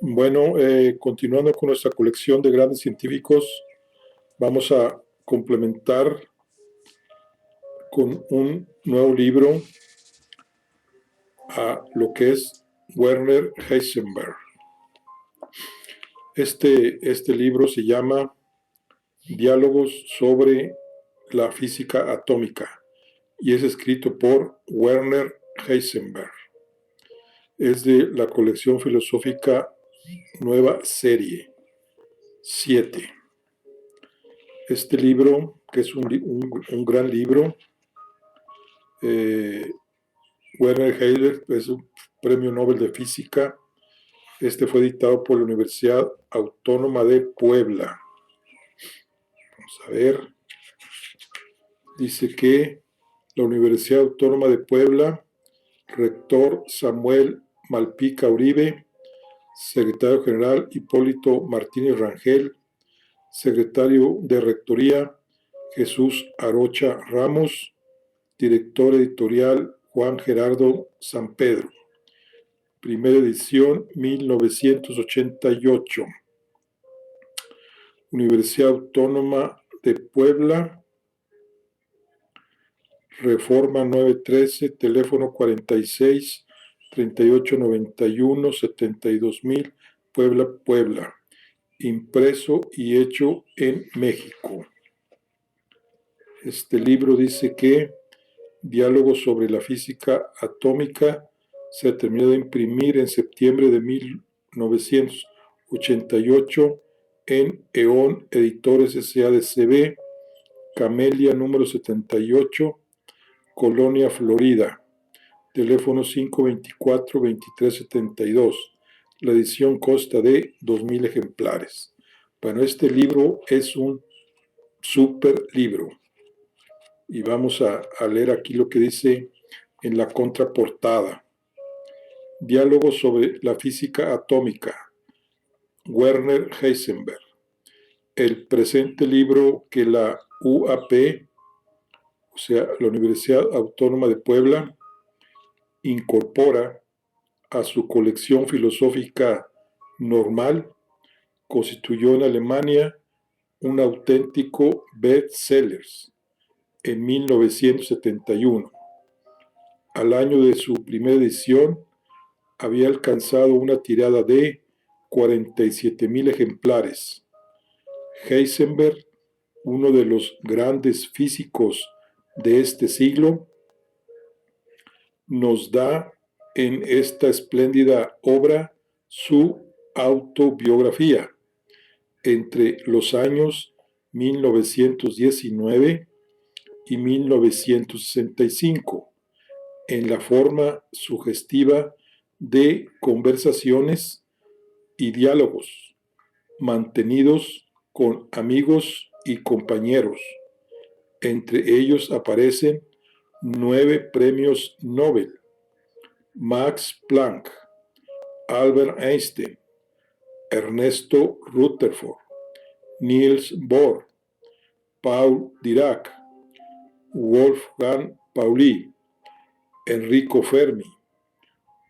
Bueno, continuando con nuestra colección de grandes científicos, vamos a complementar con un nuevo libro a lo que es Werner Heisenberg. Este libro se llama Diálogos sobre la física atómica y es escrito por Werner Heisenberg. Es de la colección filosófica Nueva Serie 7. Este libro, que es un gran libro, eh, Werner Heisenberg es un premio Nobel de Física. Este fue dictado por la Universidad Autónoma de Puebla. Vamos a ver. Dice que la Universidad Autónoma de Puebla, rector Samuel Malpica Uribe, secretario general Hipólito Martínez Rangel, secretario de Rectoría Jesús Arocha Ramos, director editorial Juan Gerardo Sampedro. Primera edición 1988. Universidad Autónoma de Puebla, Reforma 913, teléfono 46 38 91 72,000, Puebla, Puebla. Impreso y hecho en México. Este libro dice que Diálogos sobre la física atómica se ha terminado de imprimir en septiembre de 1988 en EON Editores SADCB, Camelia número 78, Colonia, Florida. Teléfono 524-2372. La edición consta de 2,000 ejemplares. Bueno, este libro es un super libro. Y vamos a leer aquí lo que dice en la contraportada. Diálogo sobre la física atómica. Werner Heisenberg. El presente libro que la UAP, o sea, la Universidad Autónoma de Puebla, incorpora a su colección filosófica normal, constituyó en Alemania un auténtico bestseller en 1971. Al año de su primera edición, había alcanzado una tirada de 47,000 ejemplares. Heisenberg, uno de los grandes físicos de este siglo, nos da en esta espléndida obra su autobiografía entre los años 1919 y 1965, en la forma sugestiva de conversaciones y diálogos mantenidos con amigos y compañeros. Entre ellos aparecen 9 premios Nobel: Max Planck, Albert Einstein, Ernesto Rutherford, Niels Bohr, Paul Dirac, Wolfgang Pauli, Enrico Fermi,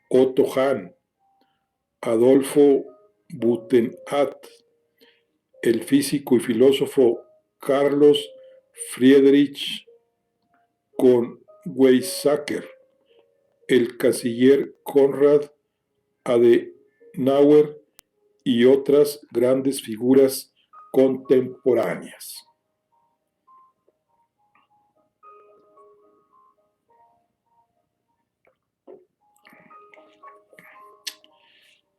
Otto Hahn, Adolfo Butenandt, el físico y filósofo Carlos Friedrich von Weizsäcker, el canciller Konrad Adenauer y otras grandes figuras contemporáneas.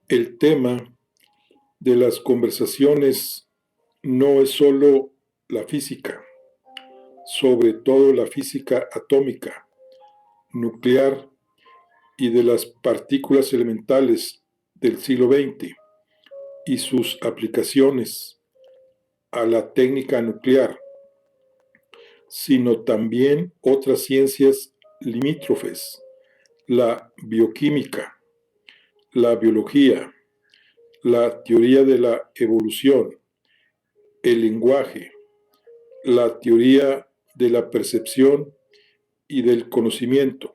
El tema de las conversaciones no es solo la física, sobre todo la física atómica, nuclear y de las partículas elementales del siglo XX y sus aplicaciones a la técnica nuclear, sino también otras ciencias limítrofes, la bioquímica, la biología, la teoría de la evolución, el lenguaje, la teoría de la percepción y del conocimiento,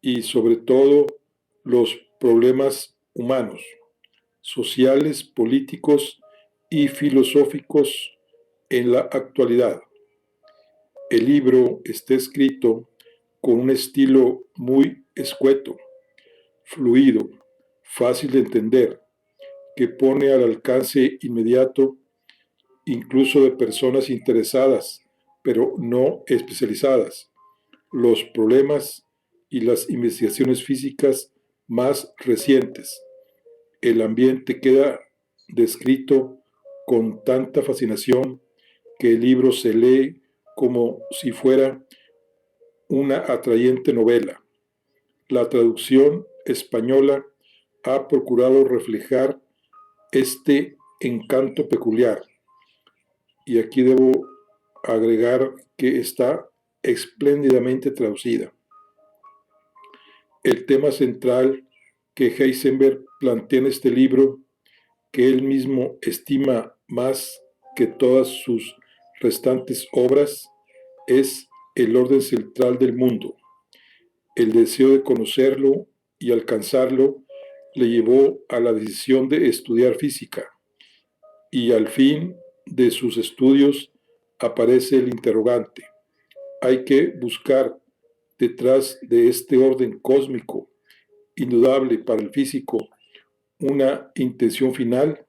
y sobre todo los problemas humanos, sociales, políticos y filosóficos en la actualidad. El libro está escrito con un estilo muy escueto, fluido, fácil de entender, que pone al alcance inmediato incluso de personas interesadas, pero no especializadas, los problemas y las investigaciones físicas más recientes. El ambiente queda descrito con tanta fascinación que el libro se lee como si fuera una atrayente novela. La traducción española ha procurado reflejar este encanto peculiar, y aquí debo agregar que está espléndidamente traducida. El tema central que Heisenberg plantea en este libro, que él mismo estima más que todas sus restantes obras, es el orden central del mundo. El deseo de conocerlo y alcanzarlo le llevó a la decisión de estudiar física, y al fin de sus estudios aparece el interrogante. Hay que buscar detrás de este orden cósmico, indudable para el físico, una intención final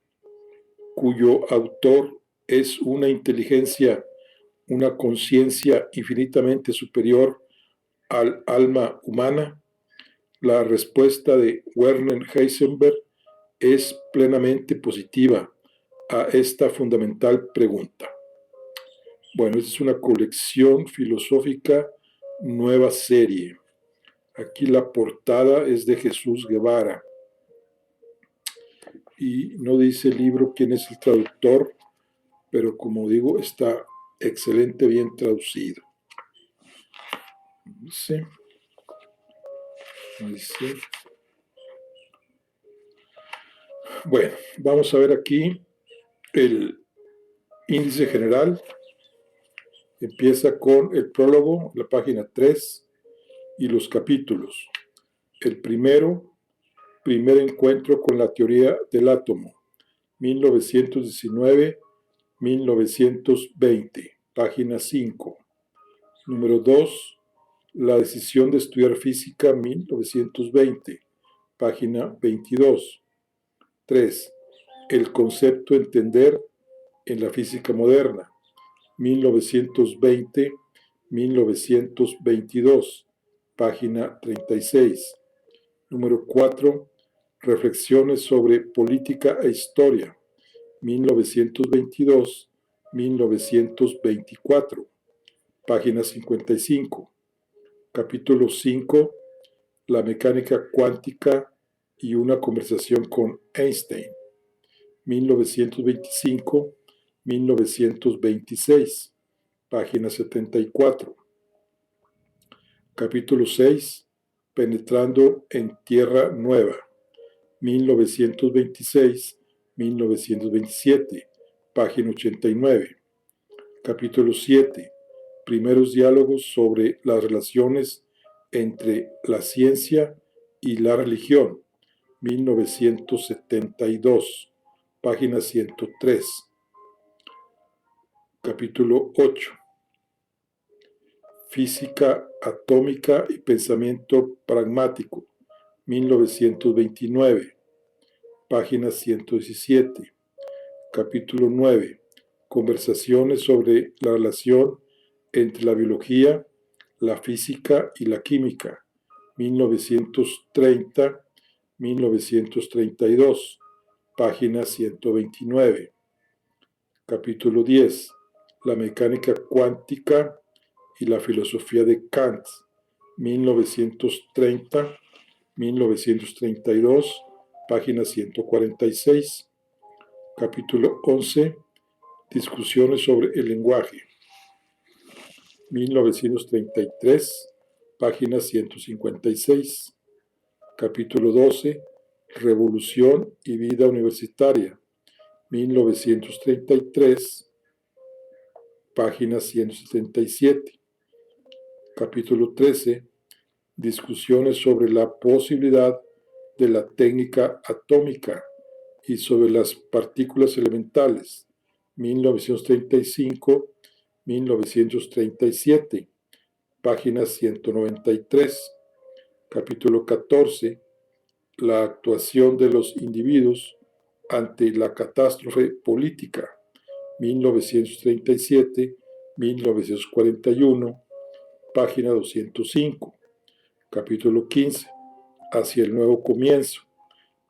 cuyo autor es una inteligencia, una conciencia infinitamente superior al alma humana. La respuesta de Werner Heisenberg es plenamente positiva a esta fundamental pregunta. Bueno, esta es una colección filosófica, nueva serie. Aquí la portada es de Jesús Guevara. Y no dice el libro quién es el traductor, pero como digo, está excelente bien traducido. Dice. Bueno, vamos a ver aquí el índice general. Empieza con el prólogo, la página 3, y los capítulos. El primero, primer encuentro con la teoría del átomo, 1919-1920, página 5. Número 2, la decisión de estudiar física, 1920, página 22. 3. El concepto entender en la física moderna, 1920-1922, página 36. Número 4. Reflexiones sobre política e historia, 1922-1924, página 55. Capítulo 5. La mecánica cuántica y una conversación con Einstein, 1925-1926, página 74. Capítulo 6. Penetrando en Tierra Nueva, 1926-1927, página 89. Capítulo 7. Primeros diálogos sobre las relaciones entre la ciencia y la religión, 1972, página 103. Capítulo 8. Física atómica y pensamiento pragmático, 1929, página 117. Capítulo 9. Conversaciones sobre la relación entre la biología, la física y la química, 1930-1932, página 129. Capítulo 10. La mecánica cuántica y la filosofía de Kant, 1930-1932, página 146. Capítulo 11. Discusiones sobre el lenguaje, 1933, página 156. Capítulo 12. Revolución y vida universitaria, 1933, página 177. Capítulo 13. Discusiones sobre la posibilidad de la técnica atómica y sobre las partículas elementales, 1935-1937, página 193. Capítulo 14, la actuación de los individuos ante la catástrofe política, 1937-1941, página 205. Capítulo 15, hacia el nuevo comienzo,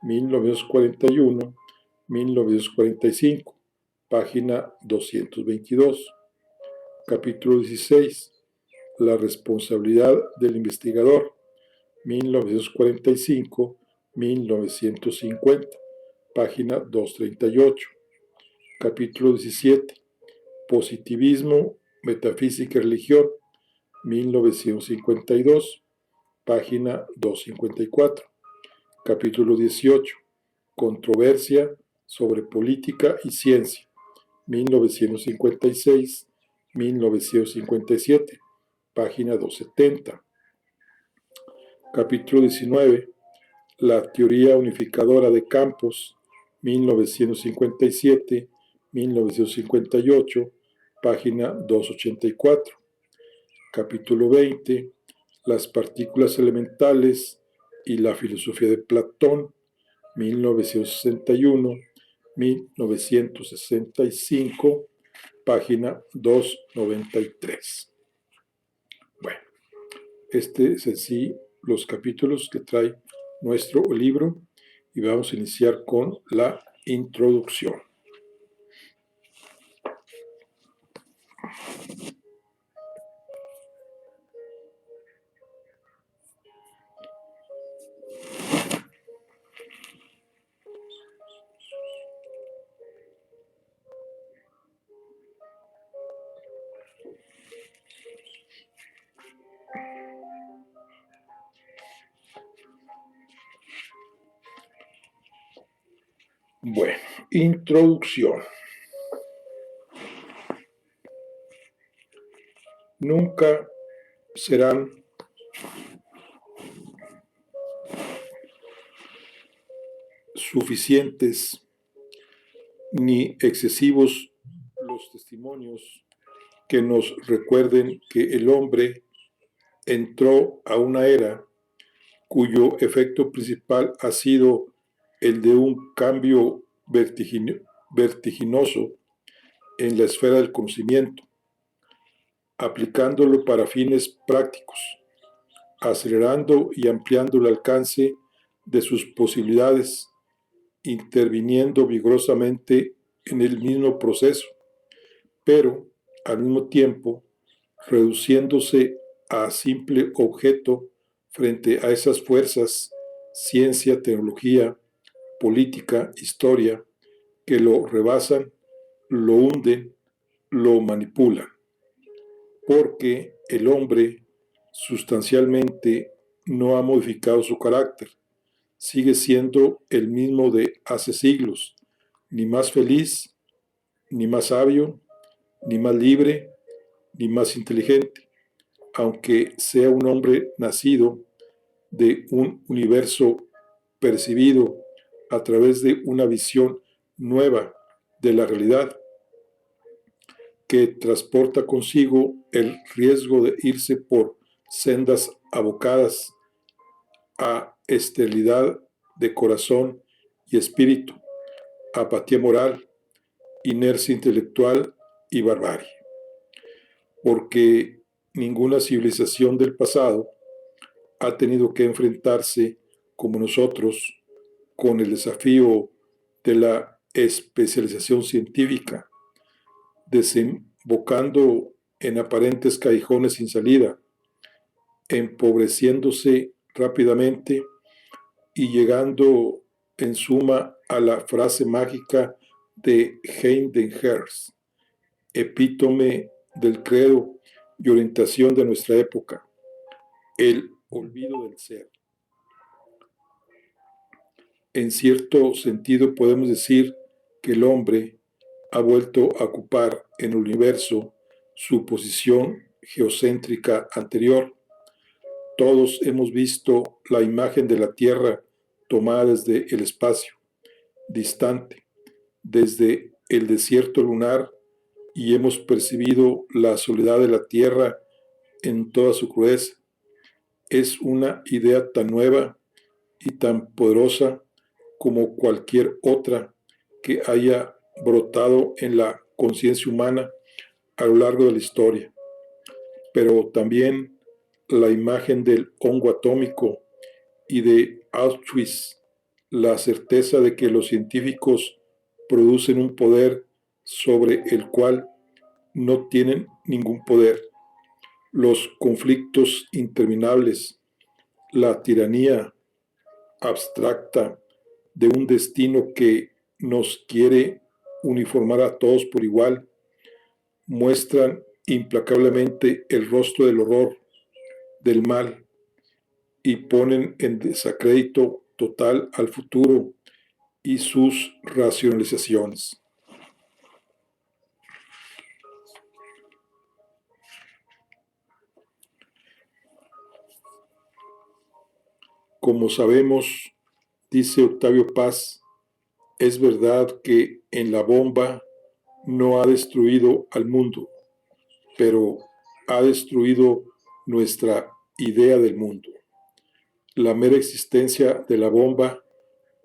1941-1945, página 222. Capítulo 16, la responsabilidad del investigador, 1945-1950, página 238. Capítulo 17, positivismo, metafísica y religión, 1952, página 254. Capítulo 18, controversia sobre política y ciencia, 1956-1957, página 270. Capítulo 19, la teoría unificadora de campos, 1957-1958, página 284. Capítulo 20, las partículas elementales y la filosofía de Platón, 1961-1965, página 293. Bueno, este es en sí los capítulos que trae nuestro libro y vamos a iniciar con la introducción. Bueno, introducción. Nunca serán suficientes ni excesivos los testimonios que nos recuerden que el hombre entró a una era cuyo efecto principal ha sido el de un cambio vertiginoso en la esfera del conocimiento, aplicándolo para fines prácticos, acelerando y ampliando el alcance de sus posibilidades, interviniendo vigorosamente en el mismo proceso, pero al mismo tiempo reduciéndose a simple objeto frente a esas fuerzas, ciencia, tecnología, política, historia, que lo rebasan, lo hunden, lo manipulan, porque el hombre sustancialmente no ha modificado su carácter, sigue siendo el mismo de hace siglos, ni más feliz, ni más sabio, ni más libre, ni más inteligente, aunque sea un hombre nacido de un universo percibido a través de una visión nueva de la realidad, que transporta consigo el riesgo de irse por sendas abocadas a esterilidad de corazón y espíritu, apatía moral, inercia intelectual y barbarie. Porque ninguna civilización del pasado ha tenido que enfrentarse, como nosotros, con el desafío de la especialización científica, desembocando en aparentes callejones sin salida, empobreciéndose rápidamente y llegando en suma a la frase mágica de Heidegger, epítome del credo y orientación de nuestra época: el olvido del ser. En cierto sentido podemos decir que el hombre ha vuelto a ocupar en el universo su posición geocéntrica anterior. Todos hemos visto la imagen de la Tierra tomada desde el espacio, distante, desde el desierto lunar, y hemos percibido la soledad de la Tierra en toda su crudeza. Es una idea tan nueva y tan poderosa como cualquier otra que haya brotado en la conciencia humana a lo largo de la historia. Pero también la imagen del hongo atómico y de Auschwitz, la certeza de que los científicos producen un poder sobre el cual no tienen ningún poder, los conflictos interminables, la tiranía abstracta de un destino que nos quiere uniformar a todos por igual, muestran implacablemente el rostro del horror, del mal, y ponen en desacrédito total al futuro y sus racionalizaciones. Como sabemos, dice Octavio Paz, es verdad que en la bomba no ha destruido al mundo, pero ha destruido nuestra idea del mundo. La mera existencia de la bomba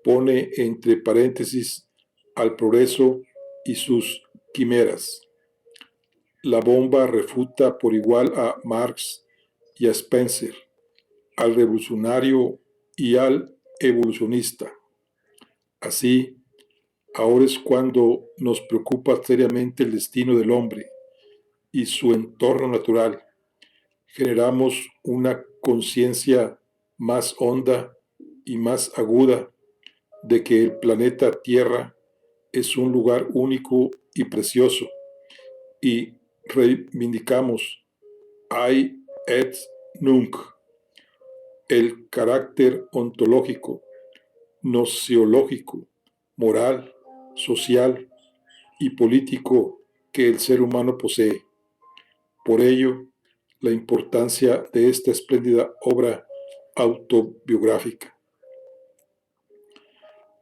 pone entre paréntesis al progreso y sus quimeras. La bomba refuta por igual a Marx y a Spencer, al revolucionario y al evolucionista. Así, ahora es cuando nos preocupa seriamente el destino del hombre y su entorno natural. Generamos una conciencia más honda y más aguda de que el planeta Tierra es un lugar único y precioso, y reivindicamos Ai et Nunc, el carácter ontológico, nociológico, moral, social y político que el ser humano posee. Por ello, la importancia de esta espléndida obra autobiográfica.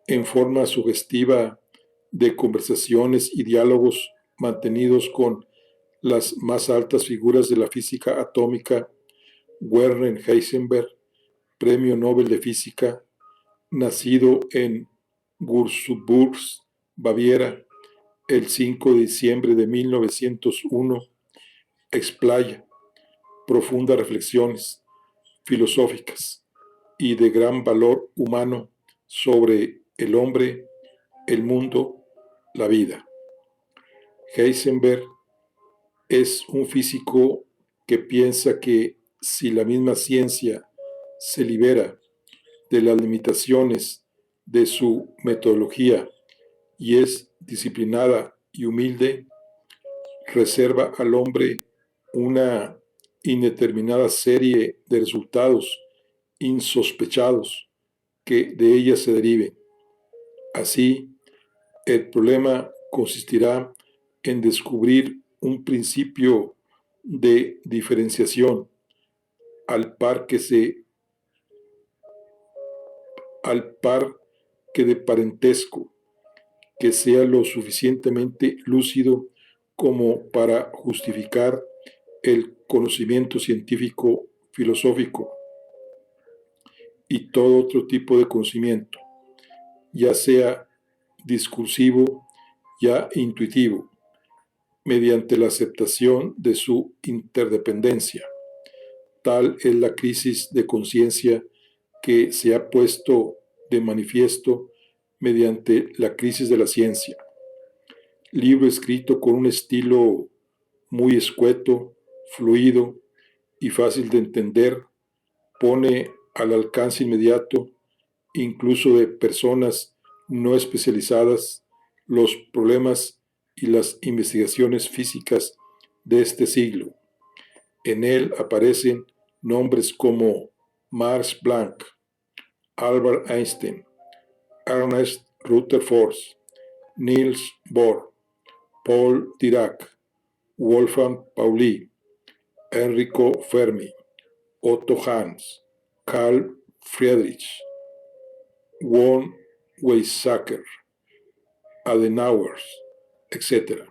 En forma sugestiva de conversaciones y diálogos mantenidos con las más altas figuras de la física atómica, Werner Heisenberg, Premio Nobel de Física, nacido en Würzburg, Baviera, el 5 de diciembre de 1901, explaya profundas reflexiones filosóficas y de gran valor humano sobre el hombre, el mundo, la vida. Heisenberg es un físico que piensa que si la misma ciencia se libera de las limitaciones de su metodología y es disciplinada y humilde, reserva al hombre una indeterminada serie de resultados insospechados que de ella se deriven. Así, el problema consistirá en descubrir un principio de diferenciación al par que de parentesco, que sea lo suficientemente lúcido como para justificar el conocimiento científico, filosófico y todo otro tipo de conocimiento, ya sea discursivo, ya intuitivo, mediante la aceptación de su interdependencia. Tal es la crisis de conciencia que se ha puesto de manifiesto mediante la crisis de la ciencia. Libro escrito con un estilo muy escueto, fluido y fácil de entender, pone al alcance inmediato, incluso de personas no especializadas, los problemas y las investigaciones físicas de este siglo. En él aparecen nombres como Max Planck, Albert Einstein, Ernest Rutherford, Niels Bohr, Paul Dirac, Wolfgang Pauli, Enrico Fermi, Otto Hahn, Carl Friedrich von Weizsäcker, Adenauer, etc.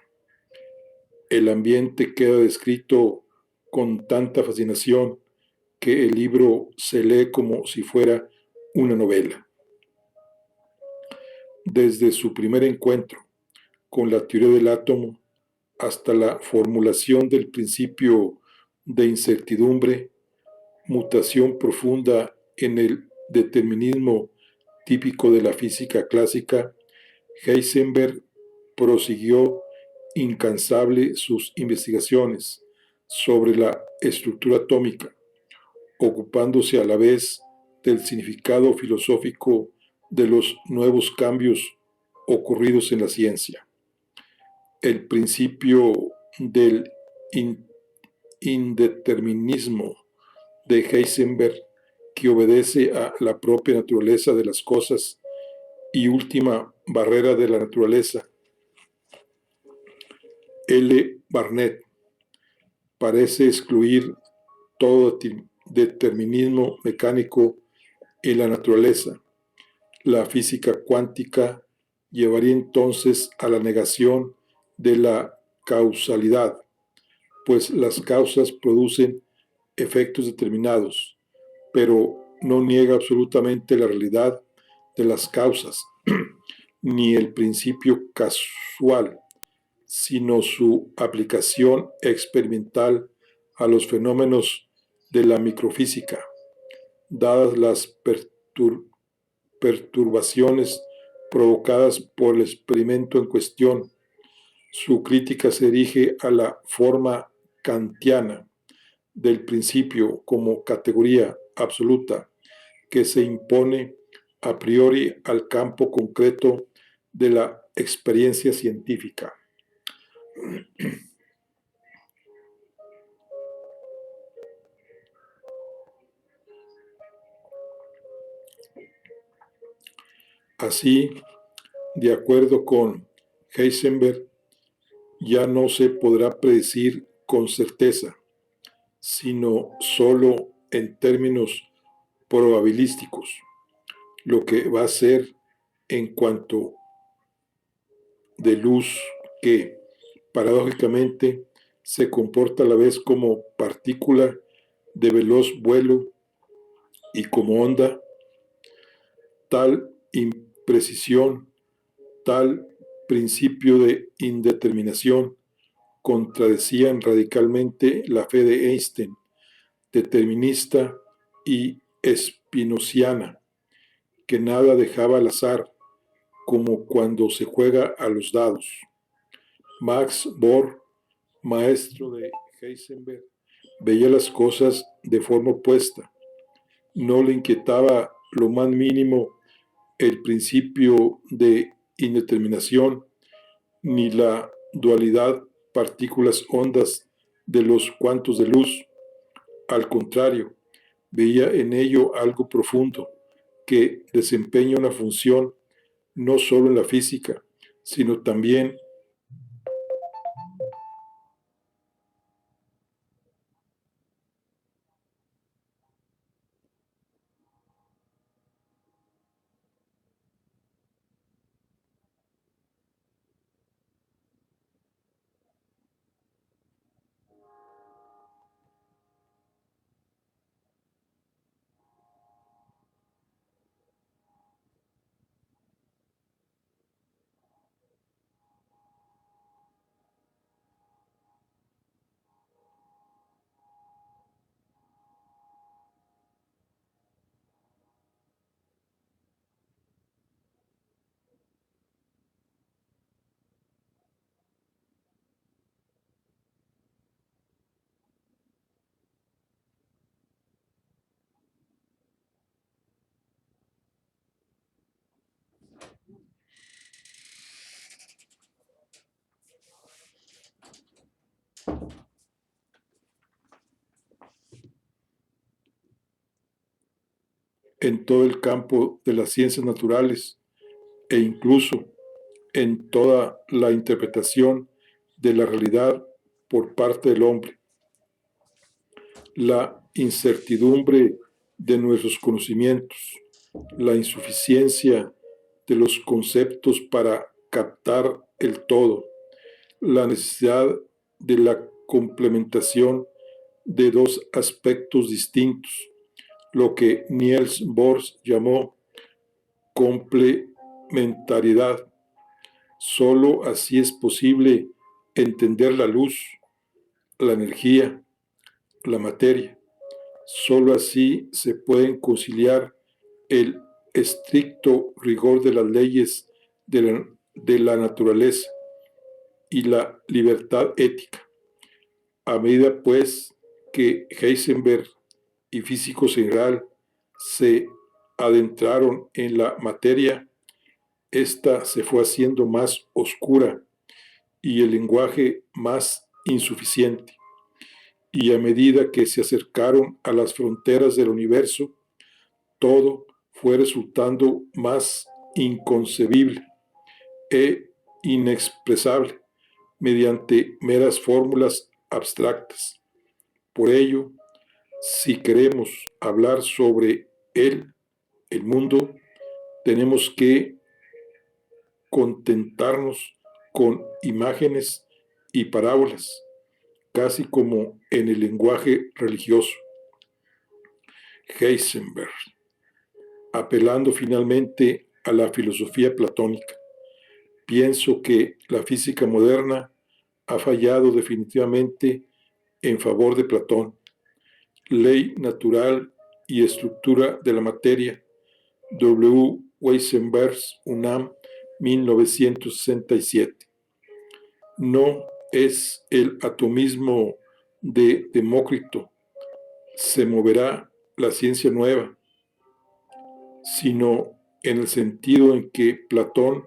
El ambiente queda descrito con tanta fascinación que el libro se lee como si fuera una novela. Desde su primer encuentro con la teoría del átomo hasta la formulación del principio de incertidumbre, mutación profunda en el determinismo típico de la física clásica, Heisenberg prosiguió incansable sus investigaciones sobre la estructura atómica, ocupándose a la vez del significado filosófico de los nuevos cambios ocurridos en la ciencia. El principio del indeterminismo de Heisenberg, que obedece a la propia naturaleza de las cosas y última barrera de la naturaleza. L. Barnett parece excluir todo determinismo mecánico en la naturaleza. La física cuántica llevaría entonces a la negación de la causalidad, pues las causas producen efectos determinados, pero no niega absolutamente la realidad de las causas, ni el principio casual, sino su aplicación experimental a los fenómenos de la microfísica, dadas las perturbaciones provocadas por el experimento en cuestión. Su crítica se dirige a la forma kantiana del principio como categoría absoluta que se impone a priori al campo concreto de la experiencia científica. Así, de acuerdo con Heisenberg, ya no se podrá predecir con certeza, sino solo en términos probabilísticos, lo que va a ser en cuanto de luz que, paradójicamente, se comporta a la vez como partícula de veloz vuelo y como onda. Tal imprecisión, tal principio de indeterminación contradecían radicalmente la fe de Einstein, determinista y spinociana, que nada dejaba al azar, como cuando se juega a los dados. Max Bohr, maestro de Heisenberg, veía las cosas de forma opuesta. No le inquietaba lo más mínimo el principio de indeterminación ni la dualidad partículas-ondas de los cuantos de luz. Al contrario, veía en ello algo profundo que desempeña una función no solo en la física, sino también en todo el campo de las ciencias naturales e incluso en toda la interpretación de la realidad por parte del hombre. La incertidumbre de nuestros conocimientos, la insuficiencia de los conceptos para captar el todo, la necesidad de la complementación de dos aspectos distintos, lo que Niels Bohr llamó complementariedad. Solo así es posible entender la luz, la energía, la materia. Solo así se pueden conciliar el estricto rigor de las leyes de la naturaleza y la libertad ética. A medida, pues, que Heisenberg y físicos en general se adentraron en la materia, esta se fue haciendo más oscura y el lenguaje más insuficiente. Y a medida que se acercaron a las fronteras del universo, todo fue resultando más inconcebible e inexpresable mediante meras fórmulas abstractas. Por ello, si queremos hablar sobre el mundo, tenemos que contentarnos con imágenes y parábolas, casi como en el lenguaje religioso. Heisenberg, apelando finalmente a la filosofía platónica. Pienso que la física moderna ha fallado definitivamente en favor de Platón. Ley natural y estructura de la materia. W. Weisenberg, UNAM, 1967. No es el atomismo de Demócrito, se moverá la ciencia nueva, sino en el sentido en que Platón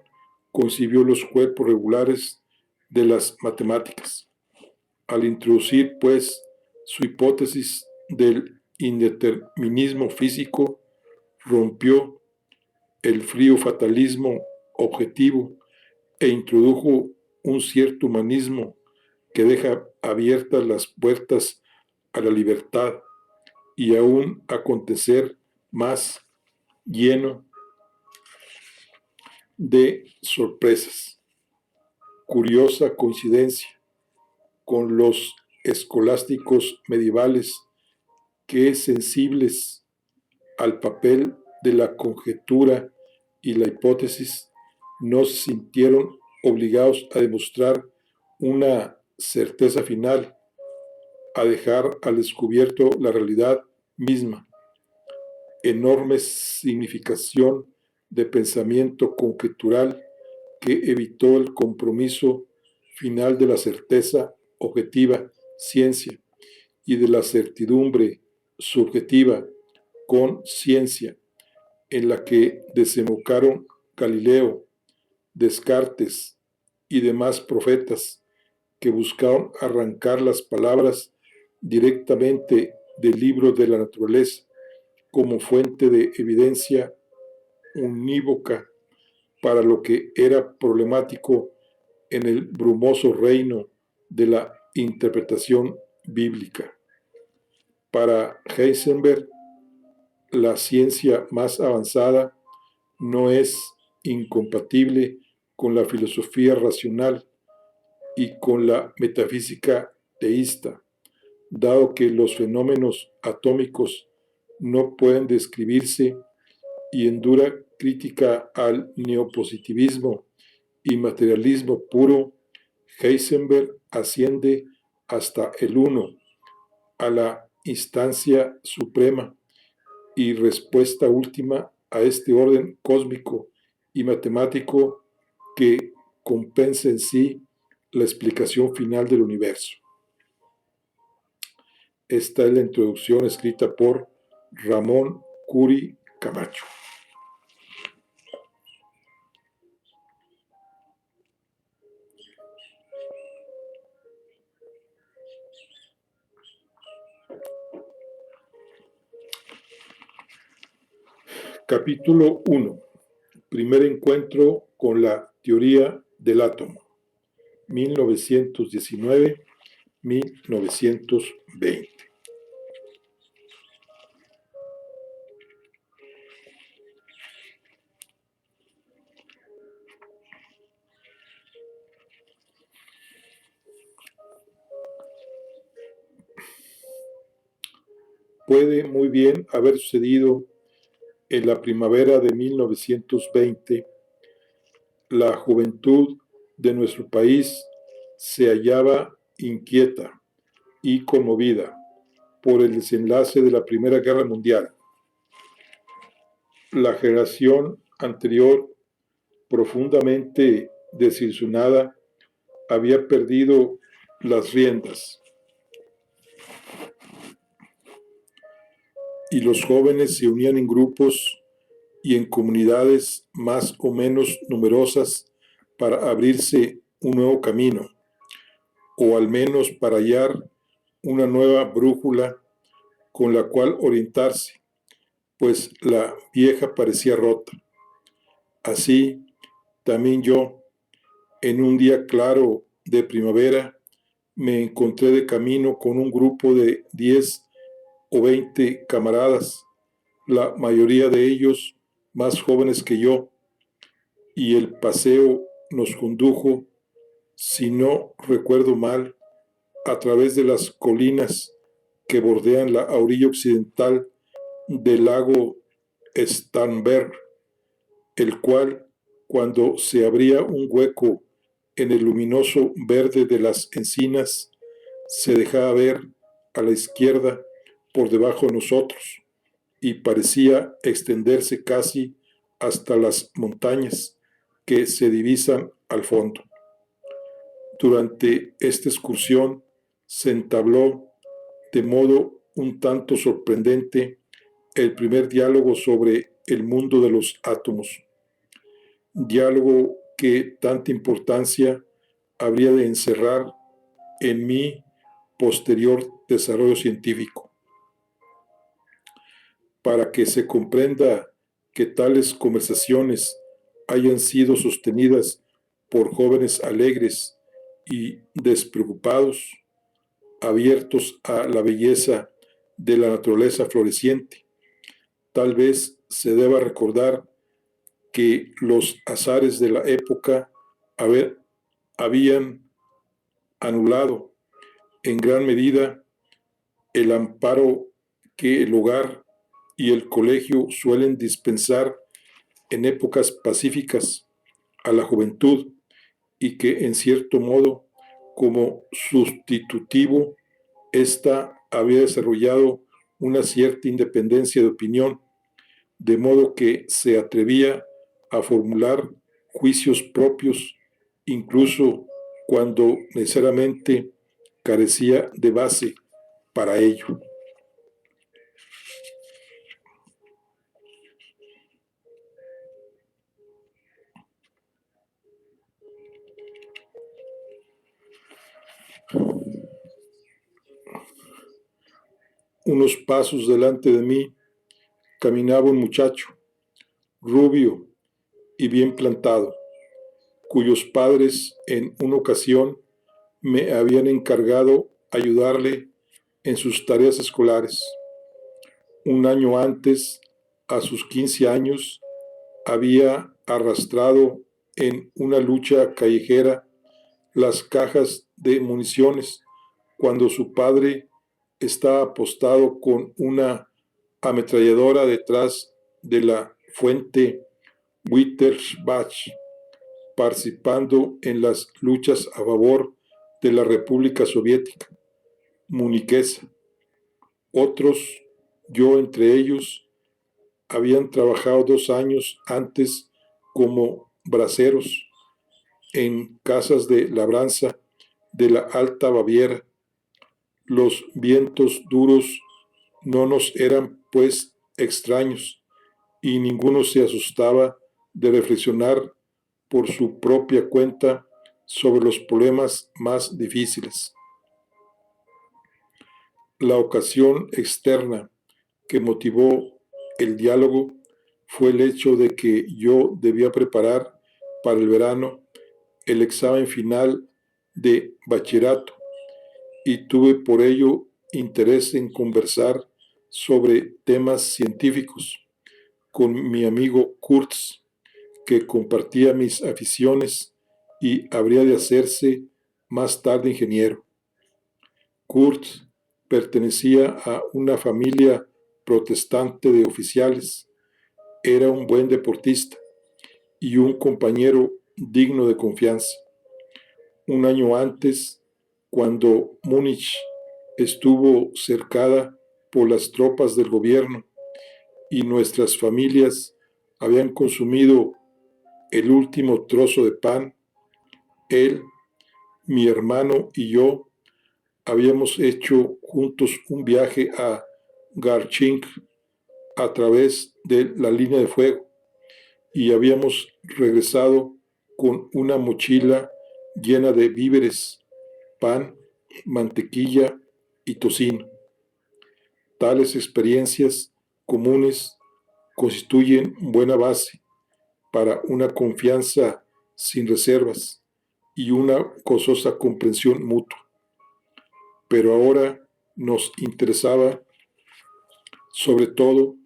concibió los cuerpos regulares de las matemáticas. Al introducir, pues, su hipótesis del indeterminismo físico, rompió el frío fatalismo objetivo e introdujo un cierto humanismo que deja abiertas las puertas a la libertad y a un acontecer más lleno de sorpresas. Curiosa coincidencia con los escolásticos medievales que, sensibles al papel de la conjetura y la hipótesis, no se sintieron obligados a demostrar una certeza final, a dejar al descubierto la realidad misma. Enorme significación de pensamiento conjetural que evitó el compromiso final de la certeza objetiva, ciencia, y de la certidumbre subjetiva, con ciencia, en la que desembocaron Galileo, Descartes y demás profetas que buscaron arrancar las palabras directamente del libro de la naturaleza como fuente de evidencia unívoca para lo que era problemático en el brumoso reino de la interpretación bíblica. Para Heisenberg, la ciencia más avanzada no es incompatible con la filosofía racional y con la metafísica teísta, dado que los fenómenos atómicos no pueden describirse, y en dura crítica al neopositivismo y materialismo puro, Heisenberg asciende hasta el uno, a la instancia suprema y respuesta última a este orden cósmico y matemático que compensa en sí la explicación final del universo. Esta es la introducción escrita por Ramón Curi Camacho. Capítulo 1. Primer encuentro con la teoría del átomo. 1919-1920. puede muy bien haber sucedido en la primavera de 1920. La juventud de nuestro país se hallaba inquieta y conmovida por el desenlace de la Primera Guerra Mundial. La generación anterior, profundamente desilusionada, había perdido las riendas y los jóvenes se unían en grupos y en comunidades más o menos numerosas para abrirse un nuevo camino, o al menos para hallar una nueva brújula con la cual orientarse, pues la vieja parecía rota. Así, también yo, en un día claro de primavera, me encontré de camino con un grupo de 10 o 20 camaradas, la mayoría de ellos más jóvenes que yo, y el paseo nos condujo, si no recuerdo mal, a través de las colinas que bordean la orilla occidental del lago Starnberg, el cual, cuando se abría un hueco en el luminoso verde de las encinas, se dejaba ver a la izquierda por debajo de nosotros y parecía extenderse casi hasta las montañas que se divisan al fondo. Durante esta excursión se entabló de modo un tanto sorprendente el primer diálogo sobre el mundo de los átomos, diálogo que tanta importancia habría de encerrar en mi posterior desarrollo científico. Para que se comprenda que tales conversaciones hayan sido sostenidas por jóvenes alegres y despreocupados, abiertos a la belleza de la naturaleza floreciente, tal vez se deba recordar que los azares de la época habían anulado en gran medida el amparo que el hogar y el colegio suelen dispensar en épocas pacíficas a la juventud, y que en cierto modo, como sustitutivo, ésta había desarrollado una cierta independencia de opinión, de modo que se atrevía a formular juicios propios, incluso cuando necesariamente carecía de base para ello. Unos pasos delante de mí caminaba un muchacho, rubio y bien plantado, cuyos padres en una ocasión me habían encargado ayudarle en sus tareas escolares. Un año antes, a sus 15 años, había arrastrado en una lucha callejera las cajas de municiones cuando su padre estaba apostado con una ametralladora detrás de la fuente Wittersbach, participando en las luchas a favor de la República Soviética muniquesa. Otros, yo entre ellos, habían trabajado 2 años antes como braceros en casas de labranza de la Alta Baviera. Los vientos duros no nos eran, pues, extraños, y ninguno se asustaba de reflexionar por su propia cuenta sobre los problemas más difíciles. La ocasión externa que motivó el diálogo fue el hecho de que yo debía preparar para el verano el examen final de bachillerato, y tuve por ello interés en conversar sobre temas científicos con mi amigo Kurtz, que compartía mis aficiones y habría de hacerse más tarde ingeniero. Kurtz pertenecía a una familia protestante de oficiales, era un buen deportista y un compañero digno de confianza. Un año antes, cuando Múnich estuvo cercada por las tropas del gobierno y nuestras familias habían consumido el último trozo de pan, él, mi hermano y yo habíamos hecho juntos un viaje a Garching a través de la línea de fuego y habíamos regresado con una mochila llena de víveres, pan, mantequilla y tocino. Tales experiencias comunes constituyen buena base para una confianza sin reservas y una gozosa comprensión mutua. Pero ahora nos interesaba sobre todo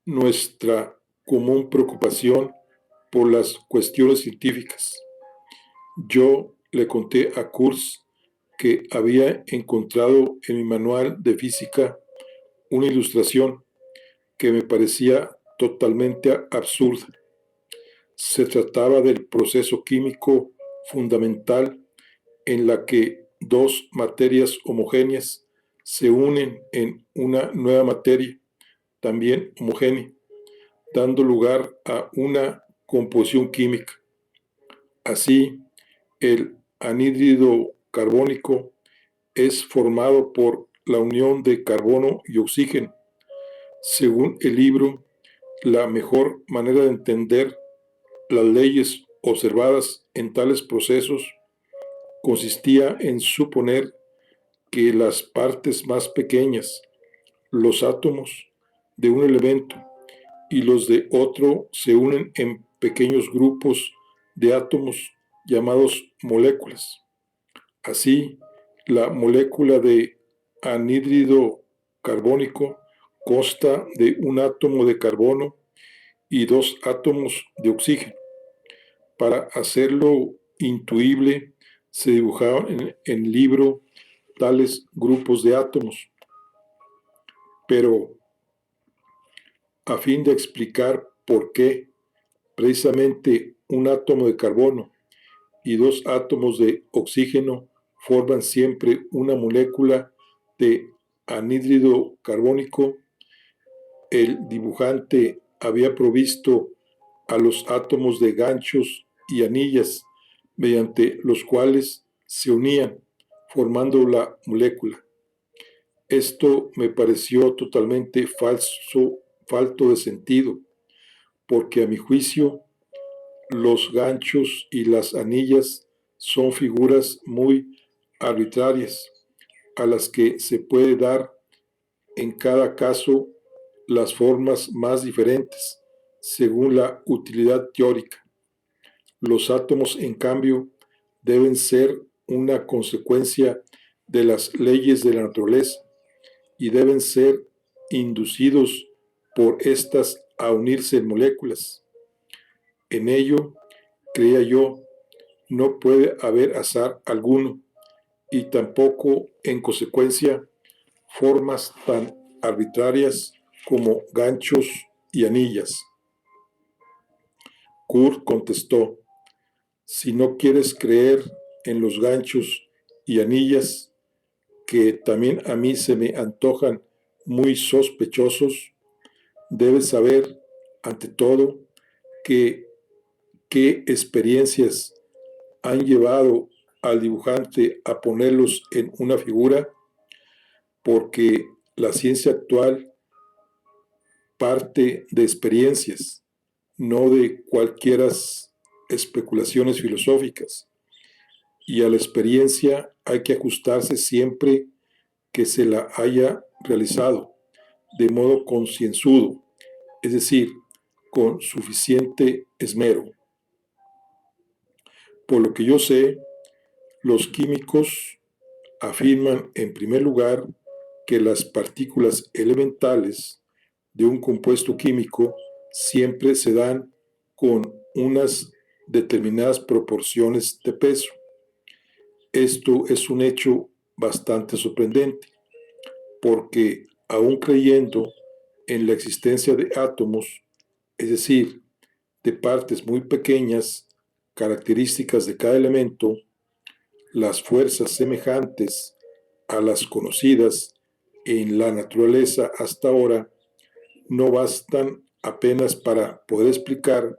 nuestra común preocupación por las cuestiones científicas. Yo le conté a Kurz que había encontrado en mi manual de física una ilustración que me parecía totalmente absurda. Se trataba del proceso químico fundamental en la que dos materias homogéneas se unen en una nueva materia, también homogénea, dando lugar a una composición química. Así, el anhídrido carbónico es formado por la unión de carbono y oxígeno. Según el libro, la mejor manera de entender las leyes observadas en tales procesos consistía en suponer que las partes más pequeñas, los átomos de un elemento y los de otro, se unen en pequeños grupos de átomos llamados moléculas. Así, la molécula de anhídrido carbónico consta de un átomo de carbono y dos átomos de oxígeno. Para hacerlo intuible, se dibujaban en el libro tales grupos de átomos, pero a fin de explicar por qué precisamente un átomo de carbono y dos átomos de oxígeno forman siempre una molécula de anhídrido carbónico, el dibujante había provisto a los átomos de ganchos y anillas mediante los cuales se unían, formando la molécula. Esto me pareció totalmente falto de sentido, porque a mi juicio los ganchos y las anillas son figuras muy arbitrarias, a las que se puede dar en cada caso las formas más diferentes, según la utilidad teórica. Los átomos, en cambio, deben ser una consecuencia de las leyes de la naturaleza y deben ser inducidos por éstas a unirse en moléculas. En ello, creía yo, no puede haber azar alguno y tampoco, en consecuencia, formas tan arbitrarias como ganchos y anillas. Kurt contestó: si no quieres creer en los ganchos y anillas, que también a mí se me antojan muy sospechosos, debes saber, ante todo, que qué experiencias han llevado al dibujante a ponerlos en una figura, porque la ciencia actual parte de experiencias, no de cualquiera especulaciones filosóficas, y a la experiencia hay que ajustarse siempre que se la haya realizado de modo concienzudo, es decir, con suficiente esmero. Por lo que yo sé, los químicos afirman en primer lugar que las partículas elementales de un compuesto químico siempre se dan con unas determinadas proporciones de peso. Esto es un hecho bastante sorprendente, porque aun creyendo en la existencia de átomos, es decir, de partes muy pequeñas, características de cada elemento, las fuerzas semejantes a las conocidas en la naturaleza hasta ahora no bastan apenas para poder explicar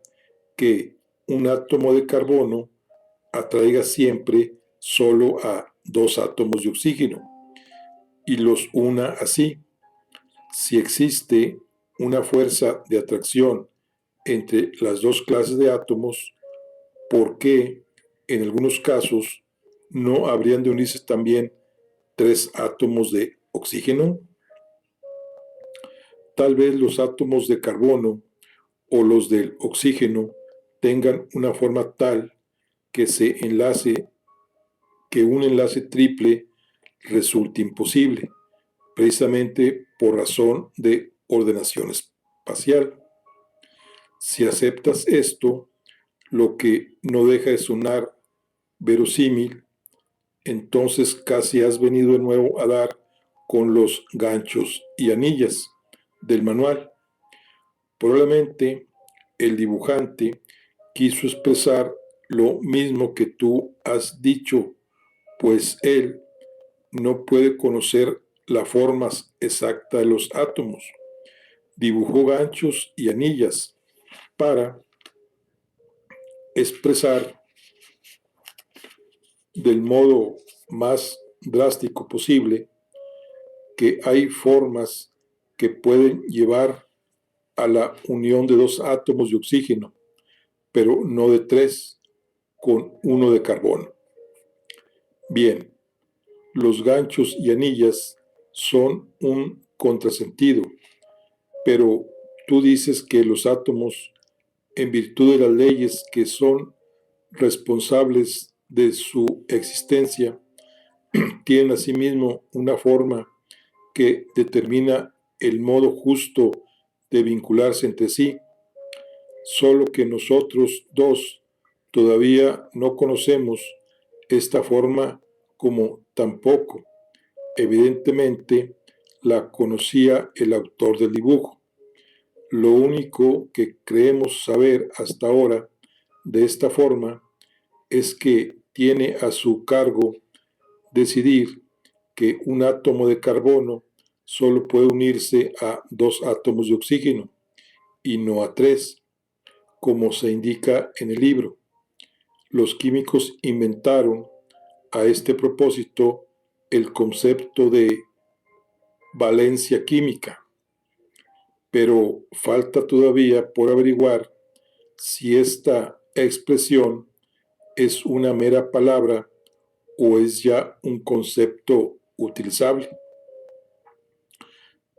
que un átomo de carbono atraiga siempre solo a dos átomos de oxígeno y los una así. Si existe una fuerza de atracción entre las dos clases de átomos, ¿por qué en algunos casos no habrían de unirse también tres átomos de oxígeno? Tal vez los átomos de carbono o los del oxígeno tengan una forma tal que que un enlace triple resulte imposible, precisamente por razón de ordenación espacial. Si aceptas esto, lo que no deja de sonar verosímil, entonces casi has venido de nuevo a dar con los ganchos y anillas del manual. Probablemente el dibujante quiso expresar lo mismo que tú has dicho, pues él no puede conocer la forma exacta de los átomos. Dibujó ganchos y anillas para expresar del modo más drástico posible que hay formas que pueden llevar a la unión de dos átomos de oxígeno, pero no de tres, con uno de carbono. Bien, los ganchos y anillas son un contrasentido, pero tú dices que los átomos, en virtud de las leyes que son responsables de su existencia, tienen asimismo una forma que determina el modo justo de vincularse entre sí, solo que nosotros dos todavía no conocemos esta forma como tampoco, evidentemente, la conocía el autor del dibujo. Lo único que creemos saber hasta ahora de esta forma es que tiene a su cargo decidir que un átomo de carbono solo puede unirse a dos átomos de oxígeno y no a tres, como se indica en el libro. Los químicos inventaron a este propósito el concepto de valencia química, pero falta todavía por averiguar si esta expresión es una mera palabra o es ya un concepto utilizable.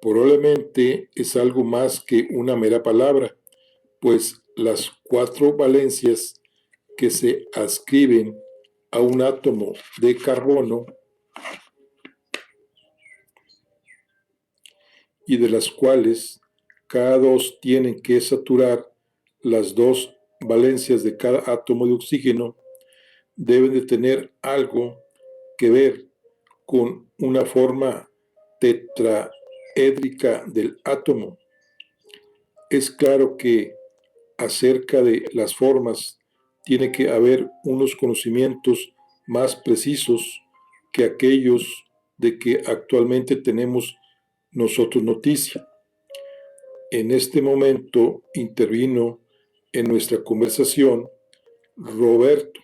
Probablemente es algo más que una mera palabra, pues las cuatro valencias que se ascriben a un átomo de carbono y de las cuales cada dos tienen que saturar las dos valencias de cada átomo de oxígeno, deben de tener algo que ver con una forma tetraédrica del átomo. Es claro que acerca de las formas tiene que haber unos conocimientos más precisos que aquellos de que actualmente tenemos nosotros noticia. En este momento intervino en nuestra conversación Roberto,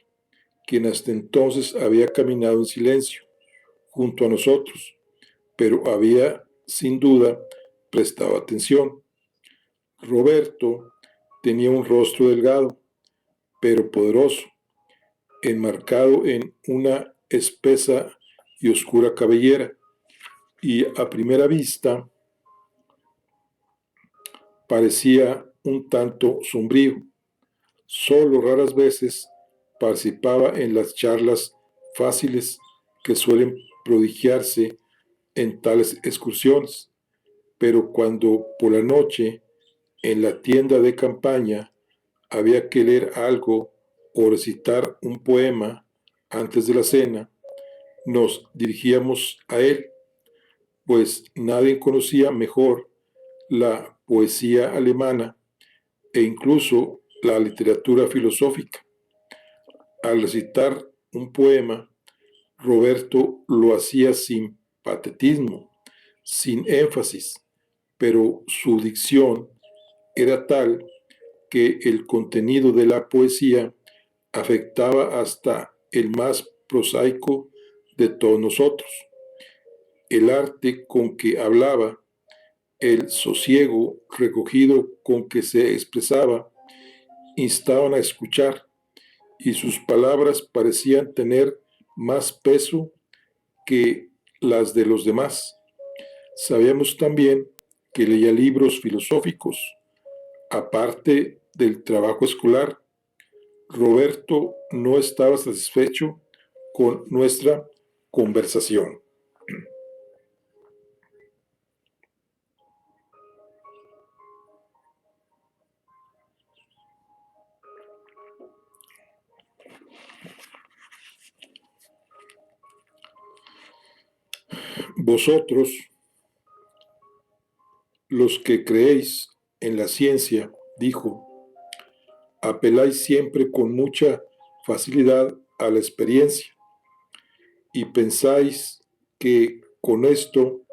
quien hasta entonces había caminado en silencio junto a nosotros, pero había sin duda prestado atención. Roberto tenía un rostro delgado, pero poderoso, enmarcado en una espesa y oscura cabellera, y a primera vista parecía un tanto sombrío. Solo raras veces participaba en las charlas fáciles que suelen prodigiarse en tales excursiones, pero cuando por la noche en la tienda de campaña había que leer algo o recitar un poema antes de la cena, nos dirigíamos a él. pues nadie conocía mejor la poesía alemana e incluso la literatura filosófica. Al recitar un poema, Roberto lo hacía sin patetismo, sin énfasis, pero su dicción era tal que el contenido de la poesía afectaba hasta el más prosaico de todos nosotros. El arte con que hablaba, el sosiego recogido con que se expresaba, instaban a escuchar, y sus palabras parecían tener más peso que las de los demás. Sabíamos también que leía libros filosóficos, aparte del trabajo escolar. Roberto no estaba satisfecho con nuestra conversación. Vosotros, los que creéis en la ciencia, dijo, apeláis siempre con mucha facilidad a la experiencia y pensáis que con esto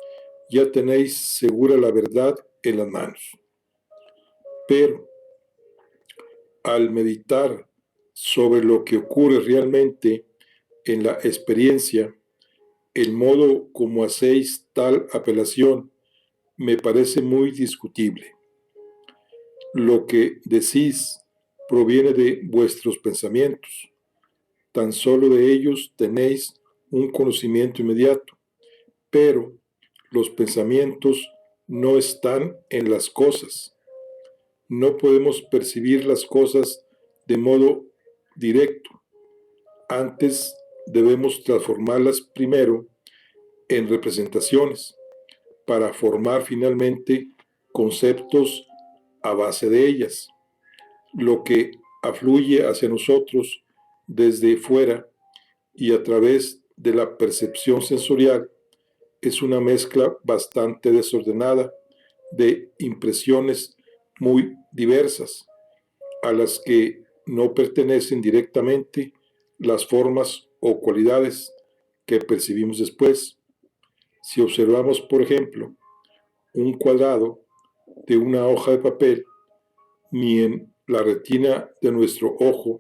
ya tenéis segura la verdad en las manos. Pero al meditar sobre lo que ocurre realmente en la experiencia, el modo como hacéis tal apelación me parece muy discutible. Lo que decís proviene de vuestros pensamientos. Tan solo de ellos tenéis un conocimiento inmediato, pero los pensamientos no están en las cosas. No podemos percibir las cosas de modo directo. Antes debemos transformarlas primero en representaciones para formar finalmente conceptos a base de ellas. Lo que afluye hacia nosotros desde fuera y a través de la percepción sensorial es una mezcla bastante desordenada de impresiones muy diversas, a las que no pertenecen directamente las formas o cualidades que percibimos después. Si observamos, por ejemplo, un cuadrado de una hoja de papel, ni en la retina de nuestro ojo,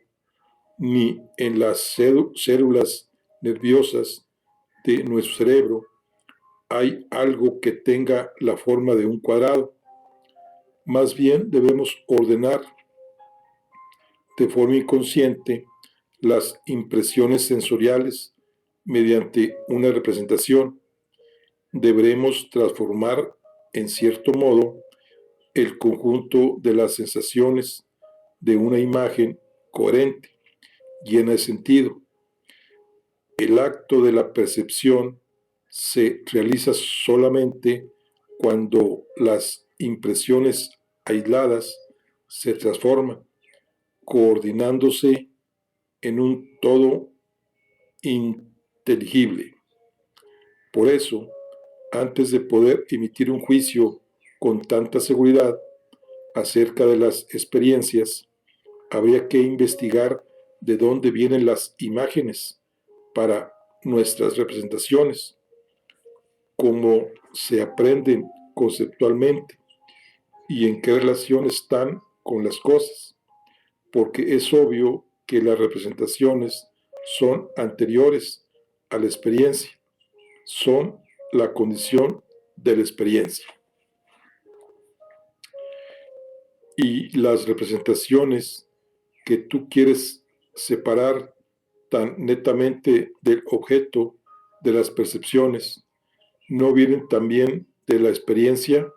ni en las células nerviosas de nuestro cerebro hay algo que tenga la forma de un cuadrado. Más bien debemos ordenar de forma inconsciente las impresiones sensoriales mediante una representación. Deberemos transformar, en cierto modo, el conjunto de las sensaciones de una imagen coherente, llena de sentido. El acto de la percepción se realiza solamente cuando las impresiones aisladas se transforman, coordinándose en un todo inteligible. Por eso, antes de poder emitir un juicio con tanta seguridad acerca de las experiencias, habría que investigar de dónde vienen las imágenes para nuestras representaciones, cómo se aprenden conceptualmente y en qué relación están con las cosas, porque es obvio que las representaciones son anteriores a la experiencia, son la condición de la experiencia. Y las representaciones que tú quieres separar tan netamente del objeto de las percepciones, ¿no vienen también de la experiencia?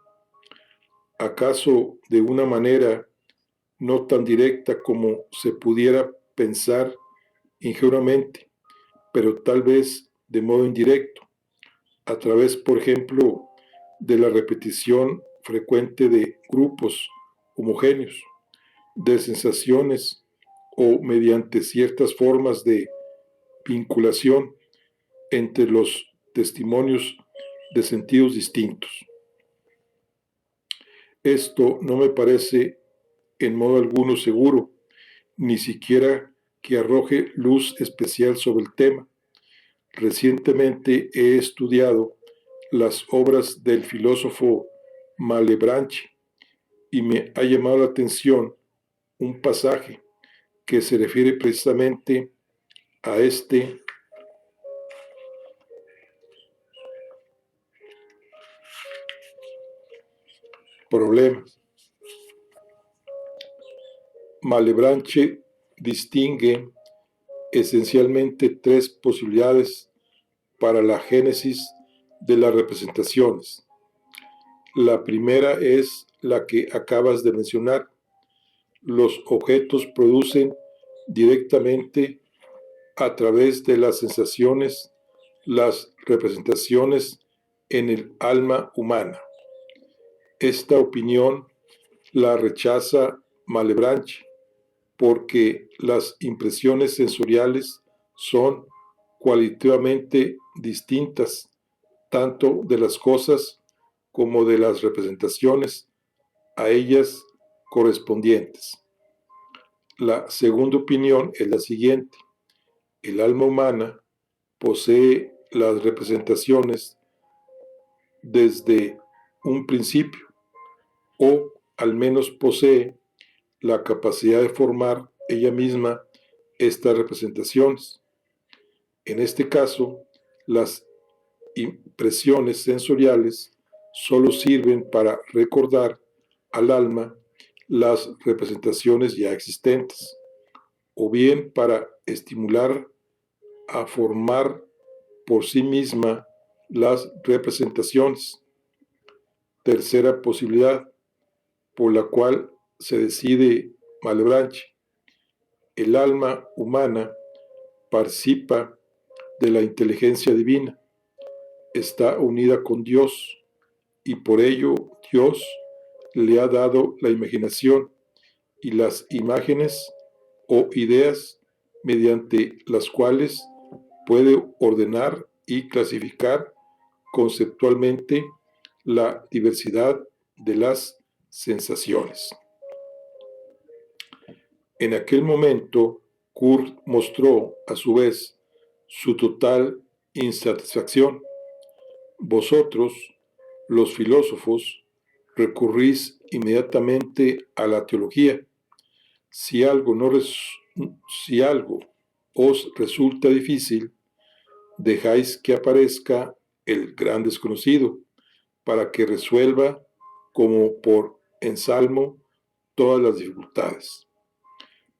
¿Acaso de una manera no tan directa como se pudiera pensar ingenuamente, pero tal vez de modo indirecto, a través, por ejemplo, de la repetición frecuente de grupos homogéneos, de sensaciones o mediante ciertas formas de vinculación entre los testimonios de sentidos distintos. Esto no me parece en modo alguno seguro, ni siquiera que arroje luz especial sobre el tema. Recientemente he estudiado las obras del filósofo Malebranche y me ha llamado la atención un pasaje que se refiere precisamente a este problema. Malebranche distingue esencialmente tres posibilidades para la génesis de las representaciones. La primera es la que acabas de mencionar. Los objetos producen directamente a través de las sensaciones las representaciones en el alma humana. Esta opinión la rechaza Malebranche porque las impresiones sensoriales son cualitativamente distintas tanto de las cosas como de las representaciones a ellas correspondientes. La segunda opinión es la siguiente: el alma humana posee las representaciones desde un principio, o al menos posee la capacidad de formar ella misma estas representaciones. En este caso, las impresiones sensoriales solo sirven para recordar al alma las representaciones ya existentes, o bien para estimular a formar por sí misma las representaciones. Tercera posibilidad por la cual se decide Malebranche: el alma humana participa de la inteligencia divina, está unida con Dios y por ello Dios le ha dado la imaginación y las imágenes o ideas mediante las cuales puede ordenar y clasificar conceptualmente la diversidad de las sensaciones. En aquel momento, Kurt mostró, a su vez, su total insatisfacción. Vosotros, los filósofos, recurrís inmediatamente a la teología. Si algo os resulta difícil, dejáis que aparezca el gran desconocido para que resuelva, como por ensalmo, todas las dificultades.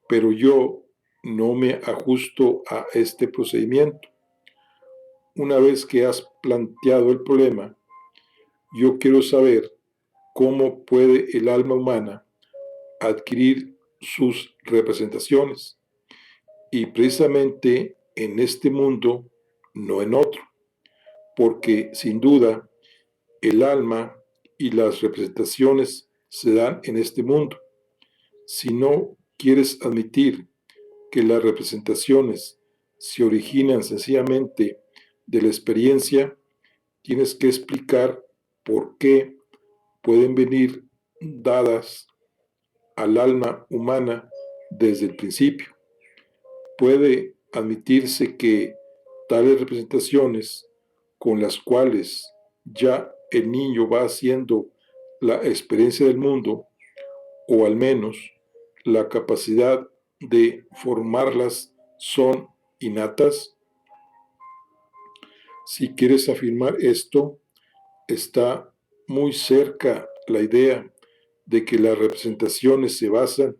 Pero yo no me ajusto a este procedimiento. Una vez que has planteado el problema, yo quiero saber cómo puede el alma humana adquirir sus representaciones, y precisamente en este mundo, no en otro, porque sin duda el alma y las representaciones se dan en este mundo. Si no quieres admitir que las representaciones se originan sencillamente de la experiencia, tienes que explicar por qué pueden venir dadas al alma humana desde el principio. Puede admitirse que tales representaciones, con las cuales ya el niño va haciendo la experiencia del mundo, o al menos la capacidad de formarlas, son innatas. Si quieres afirmar esto, está muy cerca la idea de que las representaciones se basan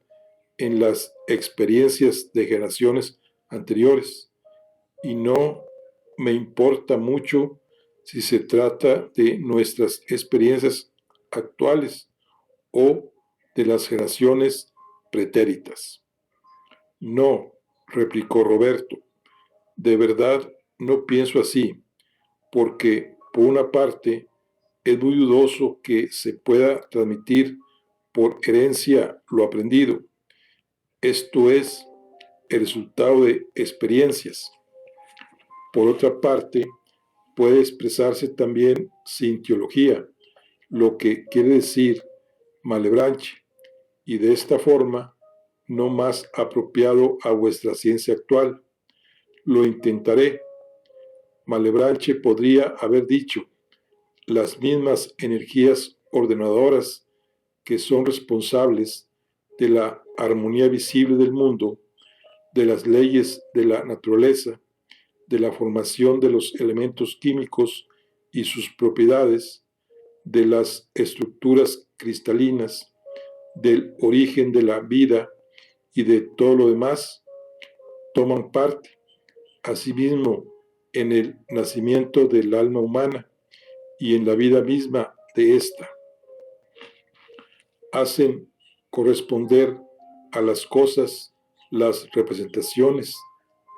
en las experiencias de generaciones anteriores, y no me importa mucho si se trata de nuestras experiencias actuales o de las generaciones pretéritas. No, replicó Roberto, de verdad no pienso así, porque por una parte es muy dudoso que se pueda transmitir por herencia lo aprendido. Esto es el resultado de experiencias. Por otra parte, puede expresarse también sin teología, lo que quiere decir Malebranche, y de esta forma no más apropiado a vuestra ciencia actual. Lo intentaré. Malebranche podría haber dicho: las mismas energías ordenadoras que son responsables de la armonía visible del mundo, de las leyes de la naturaleza, de la formación de los elementos químicos y sus propiedades, de las estructuras cristalinas, del origen de la vida y de todo lo demás, toman parte, asimismo, en el nacimiento del alma humana y en la vida misma de ésta. Hacen corresponder a las cosas las representaciones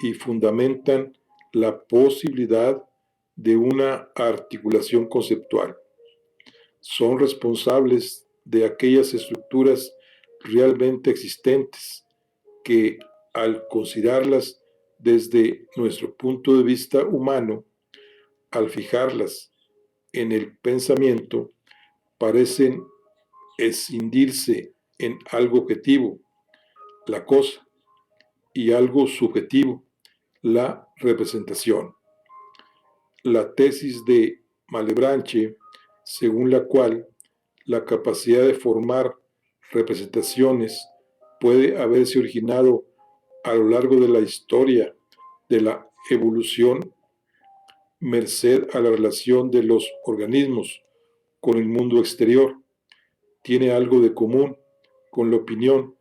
y fundamentan la posibilidad de una articulación conceptual. Son responsables de aquellas estructuras realmente existentes que, al considerarlas desde nuestro punto de vista humano, al fijarlas en el pensamiento, parecen escindirse en algo objetivo, la cosa, y algo subjetivo, la representación. La tesis de Malebranche, según la cual la capacidad de formar representaciones puede haberse originado a lo largo de la historia de la evolución, merced a la relación de los organismos con el mundo exterior, tiene algo de común con la opinión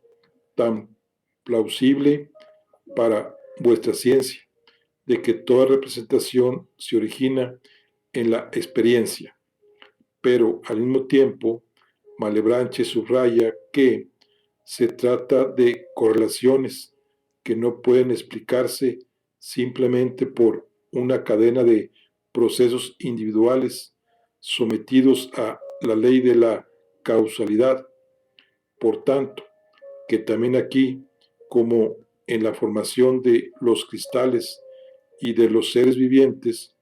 tan plausible para vuestra ciencia de que toda representación se origina en la experiencia. Pero al mismo tiempo, Malebranche subraya que se trata de correlaciones que no pueden explicarse simplemente por una cadena de procesos individuales sometidos a la ley de la causalidad. Por tanto, que también aquí, como en la formación de los cristales y de los seres vivientes,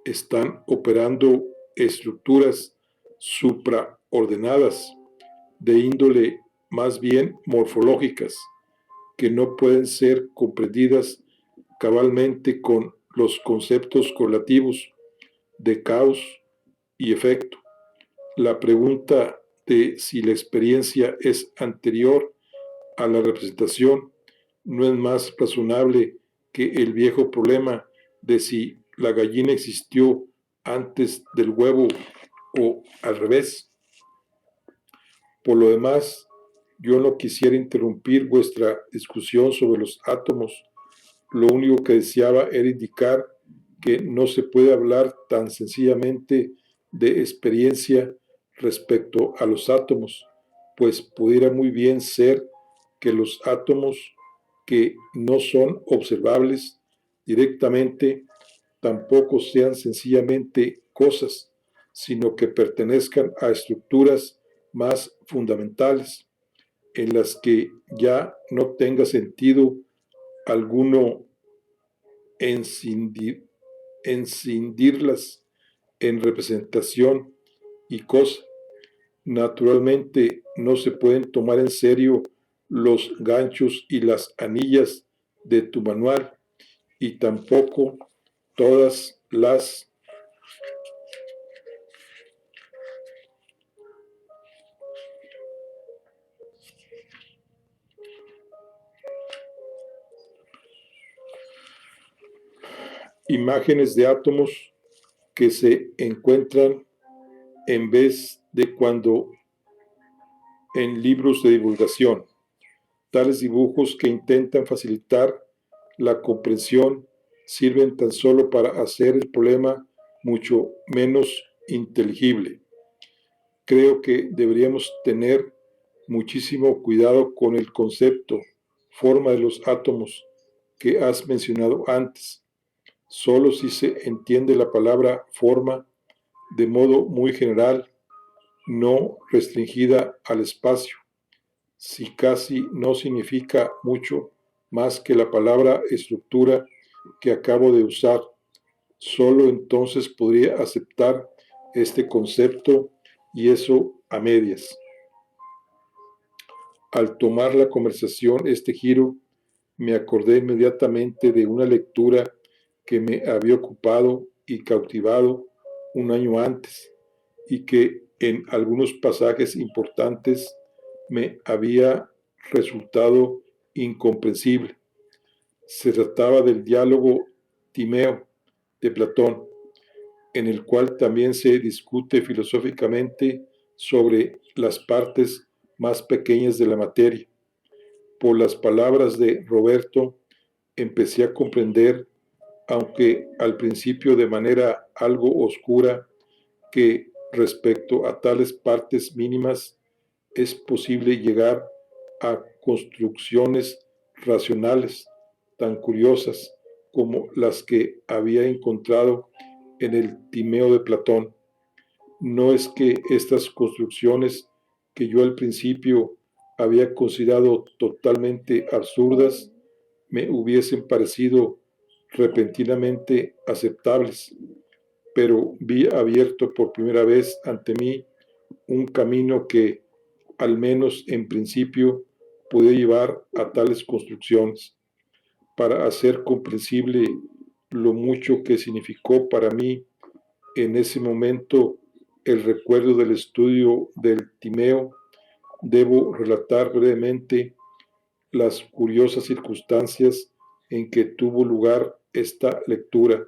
están operando estructuras supraordenadas de índole más bien morfológicas, que no pueden ser comprendidas cabalmente con los conceptos correlativos de causa y efecto. La pregunta de si la experiencia es anterior a la representación no es más razonable que el viejo problema de si la gallina existió antes del huevo o al revés. Por lo demás, yo no quisiera interrumpir vuestra discusión sobre los átomos. Lo único que deseaba era indicar que no se puede hablar tan sencillamente de experiencia respecto a los átomos, pues pudiera muy bien ser que los átomos que no son observables directamente tampoco sean sencillamente cosas, sino que pertenezcan a estructuras más fundamentales, en las que ya no tenga sentido alguno encindirlas en representación y cosa. Naturalmente no se pueden tomar en serio los ganchos y las anillas de tu manual, y tampoco todas las imágenes de átomos que se encuentran en vez de cuando en libros de divulgación. Tales dibujos que intentan facilitar la comprensión sirven tan solo para hacer el problema mucho menos inteligible. Creo que deberíamos tener muchísimo cuidado con el concepto, forma de los átomos que has mencionado antes. Solo si se entiende la palabra forma de modo muy general, no restringida al espacio, si casi no significa mucho más que la palabra estructura que acabo de usar. Solo entonces podría aceptar este concepto, y eso a medias. Al tomar la conversación este giro, me acordé inmediatamente de una lectura que me había ocupado y cautivado un año antes, y que en algunos pasajes importantes me había resultado incomprensible. Se trataba del diálogo Timeo de Platón, en el cual también se discute filosóficamente sobre las partes más pequeñas de la materia. Por las palabras de Roberto, empecé a comprender, aunque al principio de manera algo oscura, que respecto a tales partes mínimas es posible llegar a construcciones racionales tan curiosas como las que había encontrado en el Timeo de Platón. No es que estas construcciones, que yo al principio había considerado totalmente absurdas, me hubiesen parecido repentinamente aceptables, pero vi abierto por primera vez ante mí un camino que, al menos en principio, podía llevar a tales construcciones, para hacer comprensible lo mucho que significó para mí en ese momento el recuerdo del estudio del Timeo. Debo relatar brevemente las curiosas circunstancias en que tuvo lugar esta lectura.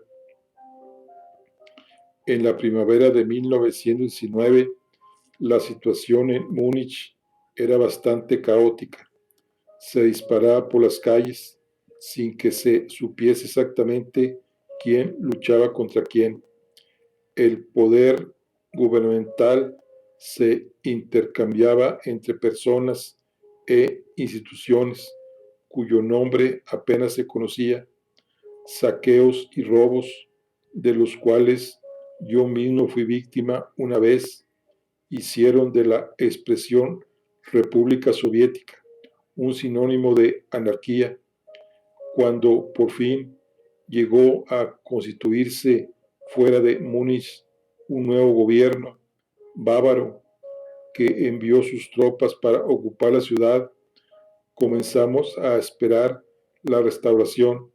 En la primavera de 1919, la situación en Múnich era bastante caótica. Se disparaba por las calles sin que se supiese exactamente quién luchaba contra quién. El poder gubernamental se intercambiaba entre personas e instituciones cuyo nombre apenas se conocía, saqueos y robos de los cuales yo mismo fui víctima una vez, hicieron de la expresión República Soviética un sinónimo de anarquía. Cuando por fin llegó a constituirse fuera de Múnich un nuevo gobierno bávaro que envió sus tropas para ocupar la ciudad, comenzamos a esperar la restauración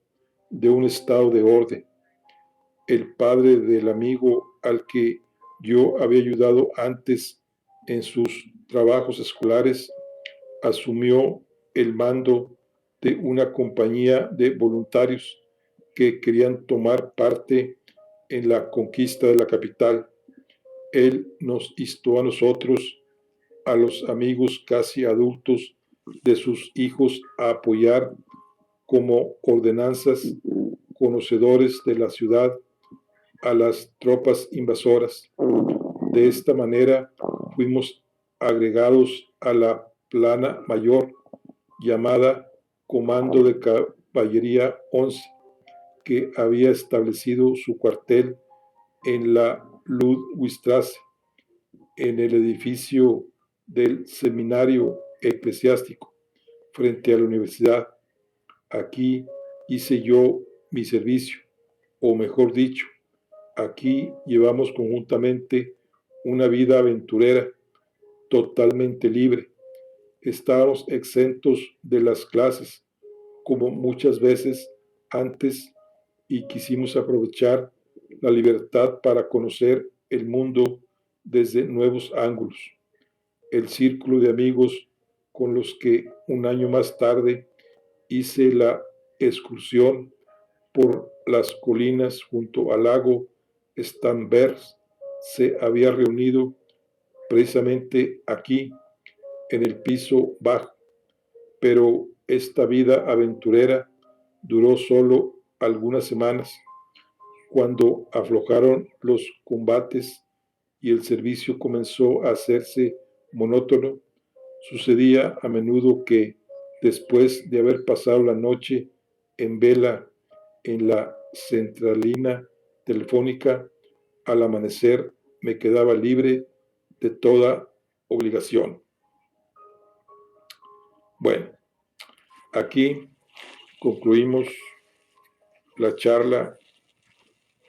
de un estado de orden. El padre del amigo al que yo había ayudado antes en sus trabajos escolares asumió el mando de una compañía de voluntarios que querían tomar parte en la conquista de la capital. Él nos instó a nosotros, a los amigos casi adultos de sus hijos, a apoyar como ordenanzas conocedores de la ciudad a las tropas invasoras. De esta manera fuimos agregados a la plana mayor llamada Comando de Caballería 11, que había establecido su cuartel en la Ludwigstrasse, en el edificio del seminario eclesiástico, frente a la universidad. Aquí hice yo mi servicio, o mejor dicho, aquí llevamos conjuntamente una vida aventurera, totalmente libre. Estábamos exentos de las clases, como muchas veces antes, y quisimos aprovechar la libertad para conocer el mundo desde nuevos ángulos. El círculo de amigos con los que un año más tarde hice la excursión por las colinas junto al lago Starnberg se había reunido precisamente aquí, en el piso bajo, pero esta vida aventurera duró solo algunas semanas. Cuando aflojaron los combates y el servicio comenzó a hacerse monótono, sucedía a menudo que, después de haber pasado la noche en vela en la centralina telefónica, al amanecer me quedaba libre de toda obligación. Bueno, aquí concluimos la charla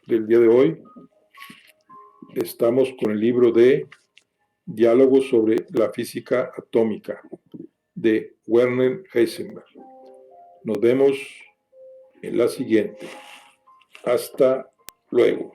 del día de hoy. Estamos con el libro de Diálogos sobre la física atómica de Werner Heisenberg. Nos vemos en la siguiente. Hasta luego.